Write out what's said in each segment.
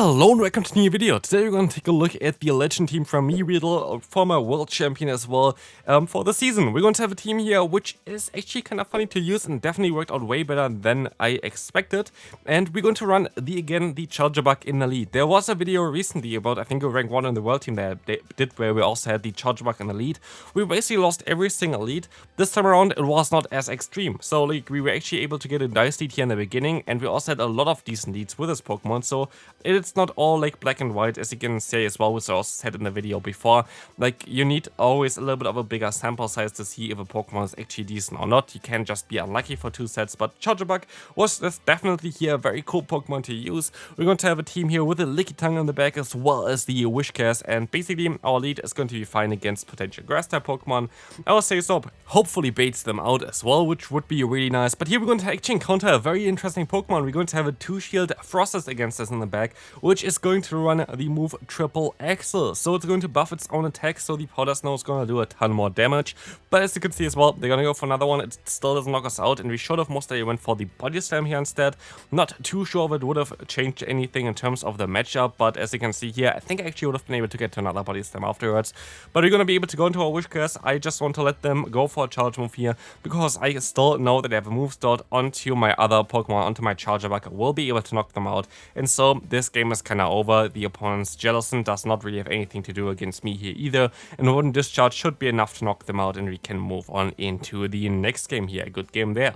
Hello and welcome to a new video. Today we're going to take a look at the Legend team from MEWeedle, former world champion as well, for the season. We're going to have a team here which is actually kind of funny to use and definitely worked out way better than I expected. And we're going to run the Charger Bug in the lead. There was a video recently about, I think, a rank 1 in the world team that I did where we also had the Charger Bug in the lead. We basically lost every single lead. This time around it was not as extreme. So like we were actually able to get a nice lead here in the beginning, and we also had a lot of decent leads with this Pokemon. So it's not all like black and white, as you can say as well, which I also said in the video before. Like, you need always a little bit of a bigger sample size to see if a Pokemon is actually decent or not. You can't just be unlucky for 2 sets, but Charger Bug was definitely here a very cool Pokemon to use. We're going to have a team here with a Lickitung in the back as well as the Whiscash, and basically our lead is going to be fine against potential grass type Pokemon. I would say so, hopefully baits them out as well, which would be really nice. But here we're going to actually encounter a very interesting Pokemon. We're going to have a 2-shield Frostus against us in the back, which is going to run the move Triple Axle. So it's going to buff its own attack, so the Powder Snow is going to do a ton more damage. But as you can see as well, they're going to go for another one. It still doesn't knock us out, and we should have most likely went for the Body Slam here instead. Not too sure if it would have changed anything in terms of the matchup, but as you can see here, I think I actually would have been able to get to another Body Slam afterwards. But we're going to be able to go into our Whiscash. I just want to let them go for a charge move here, because I still know that they have a move start onto my other Pokemon, onto my Charger Bug. I will be able to knock them out, and so this game is kind of over. The opponent's Jellicent does not really have anything to do against me here either, and one discharge should be enough to knock them out, and we can move on into the next game here. A good game there.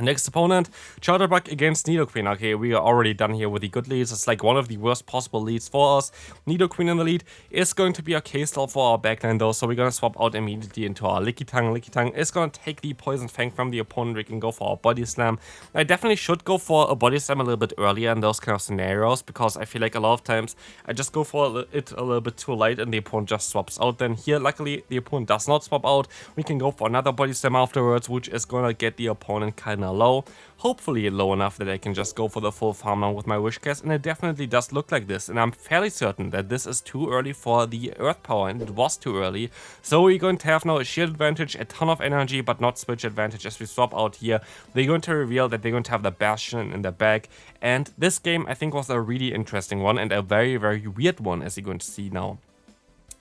Next opponent, Charger Bug against Nidoqueen. Okay, we are already done here with the good leads. It's like one of the worst possible leads for us. Nidoqueen in the lead is going to be okay still for our backline though, so we're going to swap out immediately into our Lickitung. Lickitung is going to take the Poison Fang from the opponent. We can go for our Body Slam. I definitely should go for a Body Slam a little bit earlier in those kind of scenarios, because I feel like a lot of times I just go for it a little bit too late and the opponent just swaps out. Then here, luckily, the opponent does not swap out. We can go for another Body Slam afterwards, which is going to get the opponent kind of low, hopefully low enough that I can just go for the full farm now with my Whiscash, and it definitely does look like this, and I'm fairly certain that this is too early for the Earth Power, and it was too early. So we're going to have now a shield advantage, a ton of energy, but not switch advantage. As we swap out here, they're going to reveal that they're going to have the Bastion in the back, and this game I think was a really interesting one, and a very, very weird one, as you're going to see now.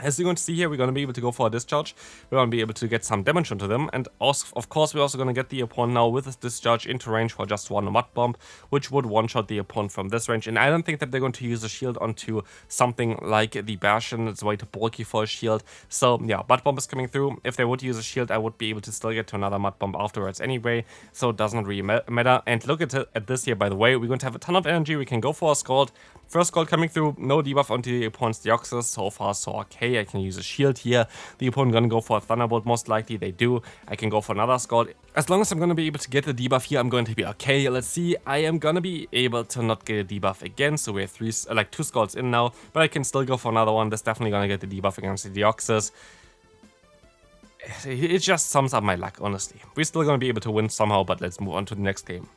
As you're going to see here, we're going to be able to go for a discharge. We're going to be able to get some damage onto them. And also, of course, we're also going to get the opponent now with this discharge into range for just one Mud Bomb, which would one-shot the opponent from this range. And I don't think that they're going to use a shield onto something like the Bastion. It's way too bulky for a shield. So yeah, Mud Bomb is coming through. If they would use a shield, I would be able to still get to another Mud Bomb afterwards anyway. So it doesn't really matter. And look at this here, by the way. We're going to have a ton of energy. We can go for a Scald. First Scald coming through. No debuff onto the opponent's Deoxys. So far, so okay. I can use a shield here. The opponent gonna go for a Thunderbolt, most likely. They do. I can go for another Scald. As long as I'm gonna be able to get the debuff here, I'm going to be okay. Let's see. I am gonna be able to not get a debuff again, so we have 2 Scalds in now, but I can still go for another one. That's definitely gonna get the debuff against the Deoxys. It just sums up my luck, honestly. We're still gonna be able to win somehow, but let's move on to the next game.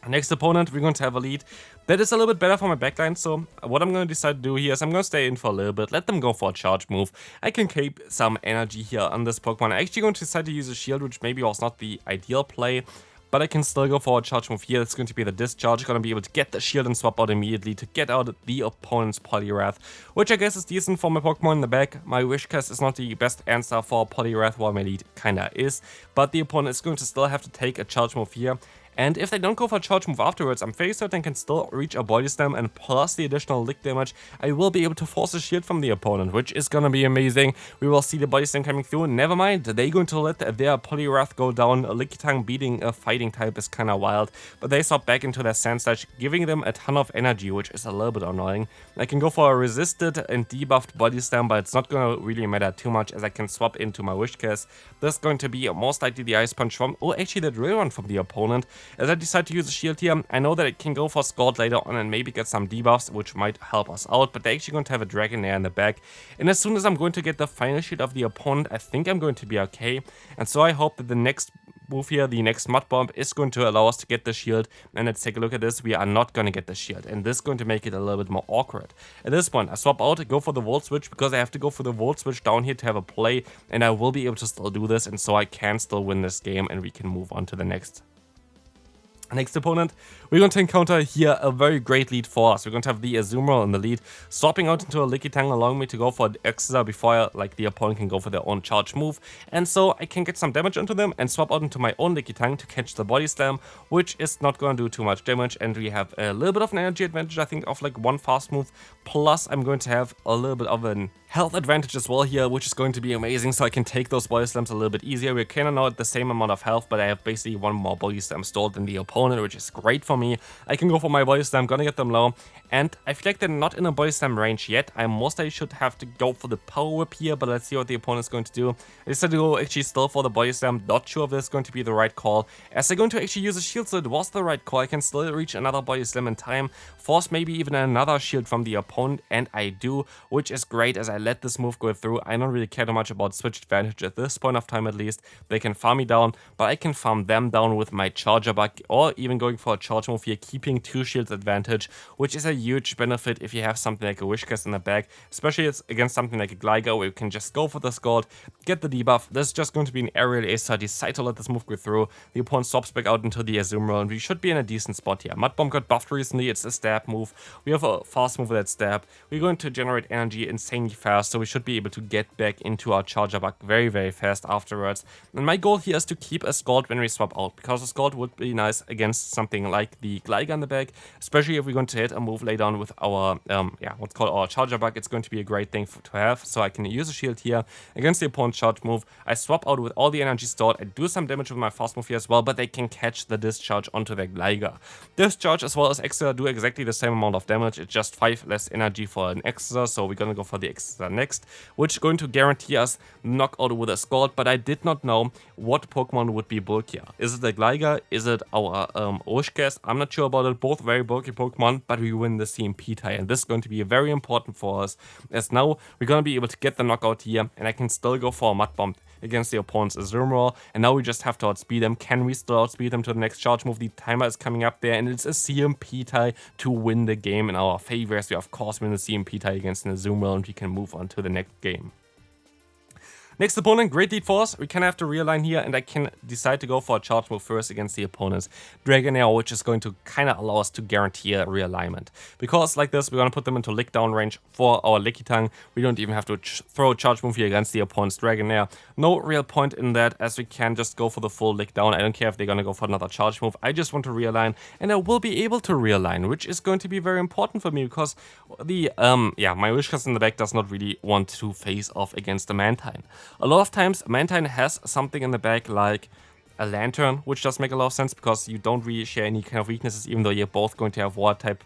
Next opponent, we're going to have a lead that is a little bit better for my backline, so what I'm going to decide to do here is I'm going to stay in for a little bit, let them go for a charge move. I can keep some energy here on this Pokemon. I'm actually going to decide to use a shield, which maybe was not the ideal play, but I can still go for a charge move here. It's going to be the discharge. Going to be able to get the shield and swap out immediately to get out the opponent's Poliwrath, which I guess is decent for my Pokemon in the back. My Whiscash is not the best answer for Poliwrath, while my lead kinda is, but the opponent is going to still have to take a charge move here. And if they don't go for a charge move afterwards, I'm fairly certain I can still reach a Body Slam, and plus the additional lick damage, I will be able to force a shield from the opponent, which is gonna be amazing. We will see the Body Slam coming through. Never mind, they're going to let their Poliwrath go down. A Lickitung beating a fighting type is kinda wild, but they swap back into their Sand Slash, giving them a ton of energy, which is a little bit annoying. I can go for a resisted and debuffed Body Slam, but it's not gonna really matter too much, as I can swap into my Whiscash. This is going to be most likely the Ice Punch from, or actually the Drill Run from the opponent. As I decide to use a shield here, I know that it can go for Scald later on and maybe get some debuffs, which might help us out, but they're actually going to have a Dragonair in the back. And as soon as I'm going to get the final shield of the opponent, I think I'm going to be okay. And so I hope that the next move here, the next Mud Bomb, is going to allow us to get the shield. And let's take a look at this. We are not going to get the shield, and this is going to make it a little bit more awkward. At this point, I swap out, go for the Volt Switch, because I have to go for the Volt Switch down here to have a play, and I will be able to still do this, and so I can still win this game, and we can move on to the next. Next opponent, we're going to encounter here a very great lead for us. We're going to have the Azumarill in the lead, swapping out into a Lickitung, allowing me to go for the Exeter before the opponent can go for their own charge move. And so I can get some damage onto them and swap out into my own Lickitung to catch the Body Slam, which is not going to do too much damage. And we have a little bit of an energy advantage, I think, of like one fast move. Plus, I'm going to have a little bit of an health advantage as well here, which is going to be amazing. So I can take those Body Slams a little bit easier. We're kind of now at the same amount of health, but I have basically one more Body Slam stored than the opponent, which is great for me. I can go for my Body Slam, gonna get them low, and I feel like they're not in a Body Slam range yet. I most likely should have to go for the Power Whip here, but let's see what the opponent is going to do. I decided to go actually still for the Body Slam, not sure if this is going to be the right call, as they're going to actually use a shield, so it was the right call. I can still reach another Body Slam in time, force maybe even another shield from the opponent, and I do, which is great as I let this move go through. I don't really care too much about switch advantage at this point of time, at least. They can farm me down, but I can farm them down with my Charger Bug, or even going for a charge move here, keeping 2 shields advantage, which is a huge benefit if you have something like a Whiscash in the back, especially it's against something like a Gligar where you can just go for the Scald, get the debuff. This is just going to be an aerial ace, so I decide to let this move go through. The opponent swaps back out into the Azumarill, and we should be in a decent spot here. Mud Bomb got buffed recently, it's a stab move. We have a fast move with that stab. We're going to generate energy insanely fast, so we should be able to get back into our Charger Bug very, very fast afterwards. And my goal here is to keep a Scald when we swap out, because a Scald would be nice against something like the Gligar in the back, especially if we're going to hit a move later on with our, what's called our Charger Bug. It's going to be a great thing to have, so I can use a shield here against the opponent's charge move. I swap out with all the energy stored. I do some damage with my fast move here as well, but they can catch the discharge onto their Gligar. Discharge as well as Exeter do exactly the same amount of damage. It's just 5 less energy for an Exeter, so we're gonna go for the Exeter next, which is going to guarantee us knockout with a Scald, but I did not know what Pokemon would be bulkier. Is it the Gligar? Is it our Whiscash? I'm not sure about it. Both very bulky Pokemon, but we win the CMP tie, and this is going to be very important for us, as now we're going to be able to get the knockout here, and I can still go for a Mud Bomb against the opponent's Azumarill, and now we just have to outspeed them. Can we still outspeed them to the next charge move? The timer is coming up there, and it's a CMP tie to win the game in our favor, as we of course win the CMP tie against an Azumarill, and we can move on to the next game. Next opponent, great lead for us. We kind of have to realign here, and I can decide to go for a charge move first against the opponent's Dragonair, which is going to kind of allow us to guarantee a realignment. Because like this, we're going to put them into lick down range for our Lickitung. We don't even have to throw a charge move here against the opponent's Dragonair. No real point in that, as we can just go for the full lick down. I don't care if they're going to go for another charge move. I just want to realign, and I will be able to realign, which is going to be very important for me, because the, my Whiscash in the back does not really want to face off against the Mantine. A lot of times, Mantine has something in the back like a Lantern, which does make a lot of sense because you don't really share any kind of weaknesses, even though you're both going to have Water type.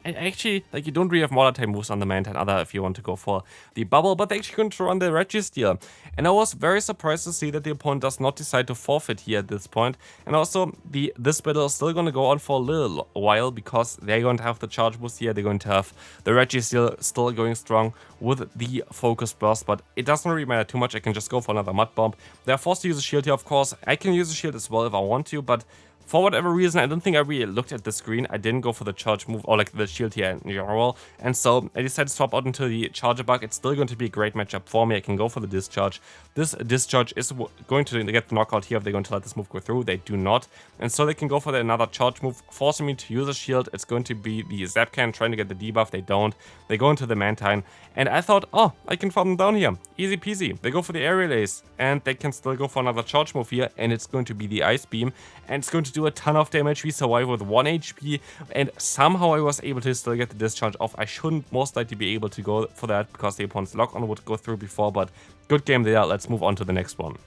Actually, like, you don't really have Water type moves on the Mantine other if you want to go for the Bubble, but they're actually going to run the Registeel. And I was very surprised to see that the opponent does not decide to forfeit here at this point. And also, this battle is still going to go on for a little while, because they're going to have the Charge Boost here, they're going to have the Registeel still going strong with the Focus Burst, but it doesn't really matter too much. I can just go for another Mud Bomb. They're forced to use a shield here, of course. I can use a shield as well if I want to, but for whatever reason, I don't think I really looked at the screen. I didn't go for the charge move, or like the shield here in general. And so I decided to swap out into the Charger Bug. It's still going to be a great matchup for me. I can go for the Discharge. This Discharge is going to get the knockout here if they're going to let this move go through. They do not. And so they can go for another charge move, forcing me to use a shield. It's going to be the Zapcan trying to get the debuff. They don't. They go into the Mantine. And I thought, oh, I can farm them down here. Easy peasy. They go for the Aerial Ace. And they can still go for another charge move here. And it's going to be the Ice Beam. And it's going to do a ton of damage. We survive with 1 HP. And somehow I was able to still get the Discharge off. I shouldn't most likely be able to go for that, because the opponent's lock on would go through before. But good game there. Let's move on to the next one.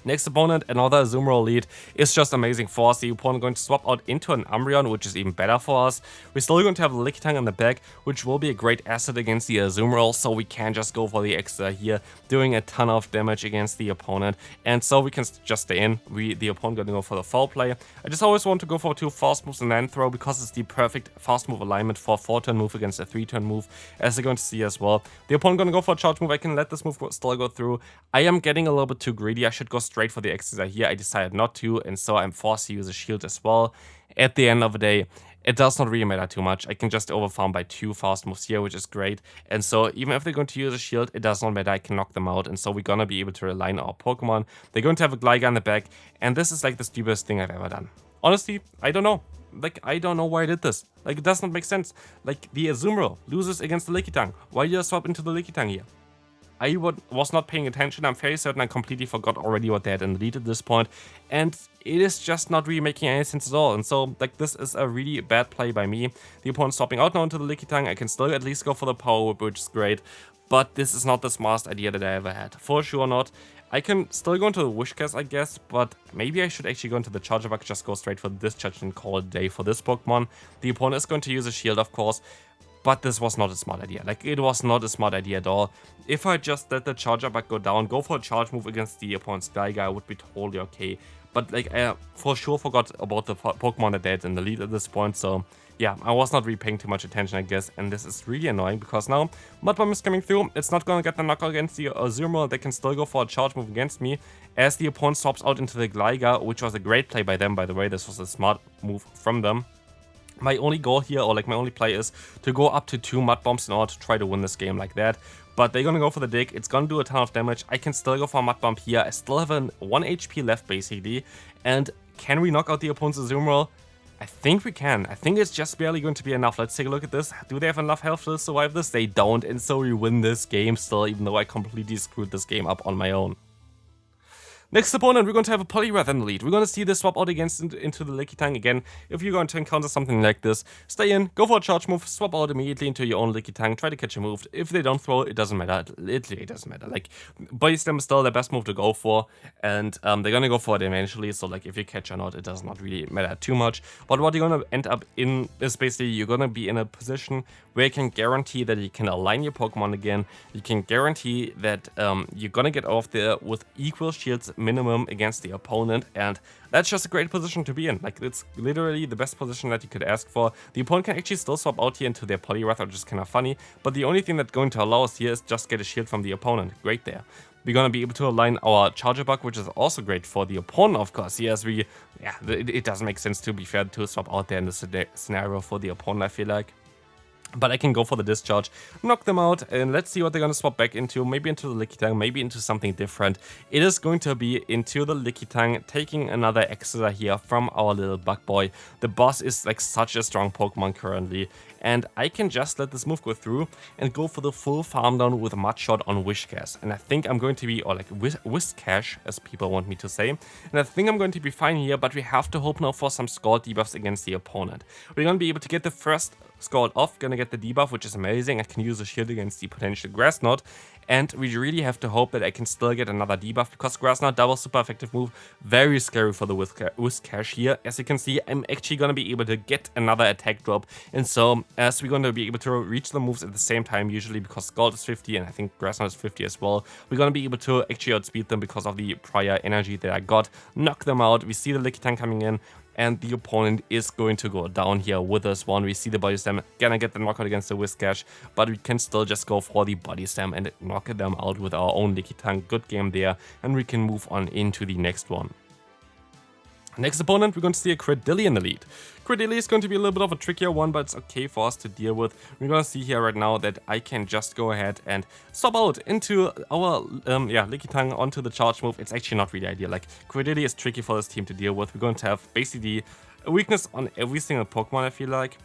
Next opponent, another Azumarill lead, is just amazing for us. The opponent going to swap out into an Umbreon, which is even better for us. We're still going to have a Lickitung in the back, which will be a great asset against the Azumarill, so we can just go for the Extra here, doing a ton of damage against the opponent. And so we can just stay in. The opponent going to go for the foul play. I just always want to go for 2 fast moves and then throw, because it's the perfect fast move alignment for a 4-turn move against a 3-turn move, as you're going to see as well. The opponent going to go for a charge move. I can let this move still go through. I am getting a little bit too greedy. I should go straight for the Exeter here. I decided not to, and so I'm forced to use a shield as well. At the end of the day, it does not really matter too much. I can just overfarm by 2 fast moves here, which is great. And so even if they're going to use a shield, it does not matter. I can knock them out, and so we're gonna be able to realign our Pokemon. They're going to have a Gligar in the back, and this is like the stupidest thing I've ever done. Honestly, I don't know. Like, I don't know why I did this. Like, it does not make sense. Like, the Azumarill loses against the Lickitung. Why did I swap into the Lickitung here? I was not paying attention. I'm fairly certain I completely forgot already what they had in the lead at this point. And it is just not really making any sense at all. And so, like, this is a really bad play by me. The opponent swapping out now into the Lickitung. I can still at least go for the Power Whip, which is great. But this is not the smartest idea that I ever had. For sure not. I can still go into the Whiscash, I guess, but maybe I should actually go into the Charger Bug, just go straight for the Discharge and call it a day for this Pokemon. The opponent is going to use a Shield, of course, but this was not a smart idea. Like, it was not a smart idea at all. If I just let the Charger Bug go down, go for a Charge move against the opponent's Sky Guy, would be totally okay. But, like, I for sure forgot about the Pokemon that they had in the lead at this point, so yeah, I was not really paying too much attention, I guess, and this is really annoying because now Mud Bomb is coming through. It's not going to get the knockout against the Azumarill. They can still go for a charge move against me as the opponent swaps out into the Gligar, which was a great play by them, by the way. This was a smart move from them. My only goal here, or like my only play, is to go up to 2 Mud Bombs in order to try to win this game like that. But they're gonna go for the dig. It's gonna do a ton of damage. I can still go for a Mud Bomb here. I still have an 1 HP left, basically. And can we knock out the opponent's Azumarill? I think we can. I think it's just barely going to be enough. Let's take a look at this. Do they have enough health to survive this? They don't, and so we win this game still, even though I completely screwed this game up on my own. Next opponent, we're going to have a Poliwrath in the lead. We're going to see this swap out into the Lickitung again. If you're going to encounter something like this, stay in, go for a charge move, swap out immediately into your own Lickitung, try to catch a move. If they don't throw, it doesn't matter. It literally doesn't matter. Like, Body Slam is still the best move to go for, and they're going to go for it eventually. So, like, if you catch or not, it does not really matter too much. But what you're going to end up in is basically you're going to be in a position where you can guarantee that you can align your Pokemon again. You can guarantee that you're going to get off there with equal shields minimum against the opponent, and that's just a great position to be in. Like, it's literally the best position that you could ask for. The opponent can actually still swap out here into their Poliwrath, which is kind of funny, but the only thing that's going to allow us here is just get a shield from the opponent. Great there. We're going to be able to align our Charger Bug, which is also great for the opponent, of course. Yes, it doesn't make sense, to be fair, to swap out there in this scenario for the opponent, I feel like. But I can go for the Discharge, knock them out, and let's see what they're going to swap back into. Maybe into the Lickitung, maybe into something different. It is going to be into the Lickitung, taking another Exeter here from our little bug boy. The boss is like such a strong Pokemon currently, and I can just let this move go through and go for the full farm down with a Mud Shot on Whiscash. And I think I'm going to be, or like Whiscash, as people want me to say. And I think I'm going to be fine here, but we have to hope now for some Scald debuffs against the opponent. We're going to be able to get the first Scald off, gonna get the debuff, which is amazing. I can use a shield against the potential Grass Knot, and we really have to hope that I can still get another debuff, because Grass Knot, double super effective move, very scary for the Whiscash here. As you can see, I'm actually gonna be able to get another attack drop, and so as we're gonna be able to reach the moves at the same time, usually because Scald is 50 and I think Grass Knot is 50 as well, we're gonna be able to actually outspeed them because of the prior energy that I got, knock them out. We see the Lickitung coming in, and the opponent is going to go down here with this one. We see the Body Slam, gonna get the knockout against the Whiscash, but we can still just go for the Body Slam and knock them out with our own Lickitung. Good game there, and we can move on into the next one. Next opponent, we're going to see a Cradily in the lead. Cradily is going to be a little bit of a trickier one, but it's okay for us to deal with. We're going to see here right now that I can just go ahead and swap out into our Lickitung onto the charge move. It's actually not really ideal. Like, Cradily is tricky for this team to deal with. We're going to have basically a weakness on every single Pokemon, I feel like.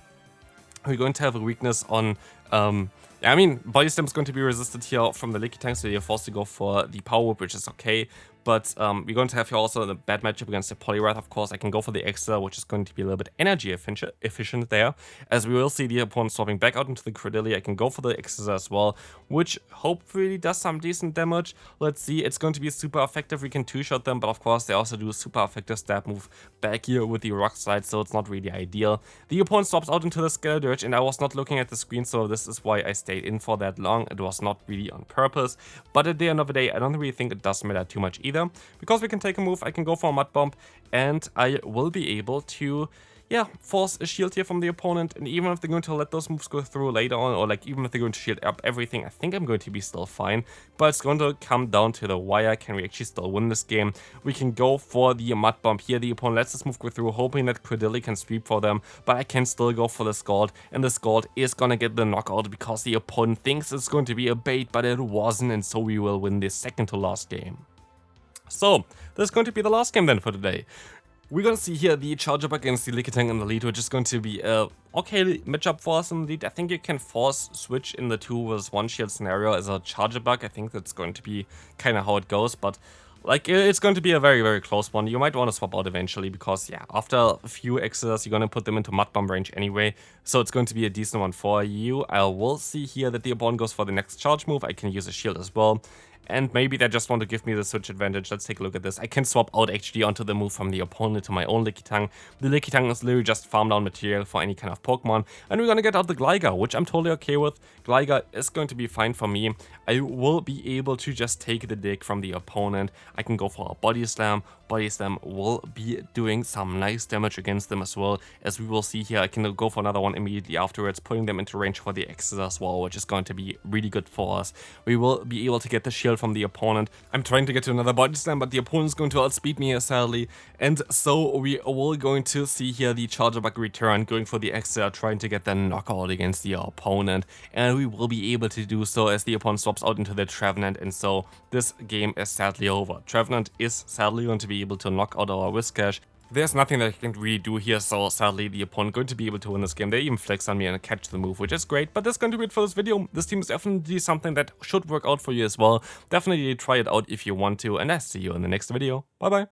We're going to have a weakness on Body Slam is going to be resisted here from the Lickitung, so you're forced to go for the Power Whip, which is okay. But we're going to have here also a bad matchup against the Poliwrath, of course. I can go for the Exeter, which is going to be a little bit energy efficient there. As we will see the opponent swapping back out into the Cradily, I can go for the Exeter as well, which hopefully does some decent damage. Let's see, it's going to be super effective. We can two-shot them, but of course they also do a super effective stab move back here with the Rock Slide, so it's not really ideal. The opponent swaps out into the Skeledirge, and I was not looking at the screen, so this is why I stayed in for that long. It was not really on purpose, but at the end of the day, I don't really think it does matter too much either. Because we can take a move, I can go for a Mud Bomb, and I will be able to, force a shield here from the opponent. And even if they're going to let those moves go through later on, or like even if they're going to shield up everything, I think I'm going to be still fine. But it's going to come down to the wire. Can we actually still win this game? We can go for the Mud Bomb here. The opponent lets this move go through, hoping that Cradily can sweep for them, but I can still go for the Scald, and the Scald is gonna get the knockout because the opponent thinks it's going to be a bait, but it wasn't, and so we will win this second to last game. So, this is going to be the last game then for today. We're gonna see here the charge up against the LilyNiRiain in the lead, which is going to be a okay matchup for us in the lead. I think you can force switch in the 2 vs 1 shield scenario as a charger bug. I think that's going to be kind of how it goes, but like it's going to be a very, very close one. You might want to swap out eventually because, yeah, after a few X's, you're going to put them into mud bomb range anyway. So it's going to be a decent one for you. I will see here that the opponent goes for the next charge move. I can use a shield as well. And maybe they just want to give me the switch advantage. Let's take a look at this. I can swap out actually onto the move from the opponent to my own LilyNiRiain. The LilyNiRiain is literally just farm down material for any kind of Pokemon. And we're gonna get out the Gligar, which I'm totally okay with. Gligar is going to be fine for me. I will be able to just take the dig from the opponent. I can go for a Body Slam. Body Slam will be doing some nice damage against them as well. As we will see here, I can go for another one immediately afterwards, putting them into range for the X's as well, which is going to be really good for us. We will be able to get the shield from the opponent. I'm trying to get to another Body Slam, but the opponent is going to outspeed me here, sadly. And so we are going to see here the Charger Bug return, going for the X's, trying to get the knockout against the opponent. And we will be able to do so as the opponent swaps out into the Trevenant, and so this game is sadly over. Trevenant is sadly going to be able to knock out our Whiscash. There's nothing that I can really do here, so sadly the opponent going to be able to win this game. They even flex on me and catch the move, which is great, but that's going to be it for this video. This team is definitely something that should work out for you as well. Definitely try it out if you want to, and I'll see you in the next video. Bye bye.